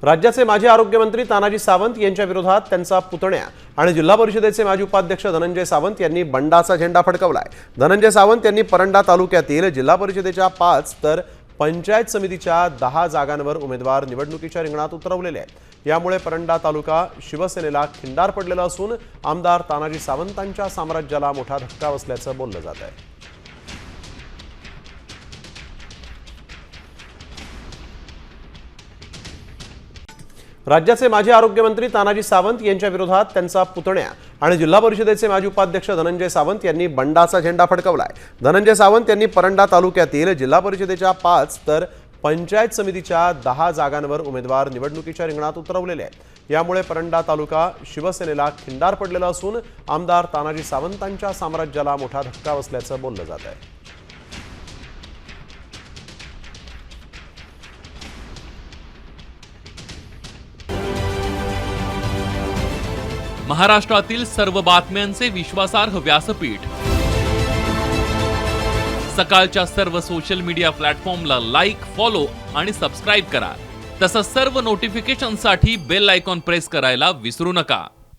राज्याचे माजी आरोग्यमंत्री तानाजी सावंत यांच्या विरोधात त्यांचा पुतण्या आणि जिल्हा परिषदेचे माजी उपाध्यक्ष धनंजय सावंत यांनी बंडाचा झेंडा फडकवलाय। धनंजय सावंत यांनी परंडा तालुक्यातील जिल्हा परिषदेच्या 5 तर पंचायत समितीच्या 10 जागांवर उमेदवार निवडणुकीच्या रिंगणात उतरवलेले आहेत। यामुळे परंडा तालुका शिवसेनेला खिंडार पडलेला असून आमदार तानाजी सावंतांच्या साम्राज्याला मोठा धक्का बसल्याचं बोललं जात आहे। राज्याचे माजी आरोग्यमंत्री तानाजी सावंत यांच्या विरोधात त्यांचा पुतण्या आणि जिल्हा परिषदेचे माजी उपाध्यक्ष धनंजय सावंत यांनी बंडाचा झेंडा फडकवलाय। धनंजय सावंत यांनी परंडा तालुक्यातील जिल्हा परिषदेच्या 5 तर पंचायत समितीच्या 10 जागांवर उमेदवार निवडणुकीच्या रिंगणात उतरवलेले आहेत। यामुळे परंडा तालुका शिवसेनेला खिंडार पडलेला असून आमदार तानाजी सावंतांच्या साम्राज्याला मोठा धक्का बसल्याचं बोललं जात आहे। महाराष्ट्रातील सर्व बातम्यांचे विश्वासार्ह व्यासपीठ, सकाळच्या सर्व सोशल मीडिया प्लॅटफॉर्मला लाईक, फॉलो आणि सबस्क्राईब करा। तसंच सर्व नोटिफिकेशनसाठी बेल आयकॉन प्रेस करायला विसरू नका।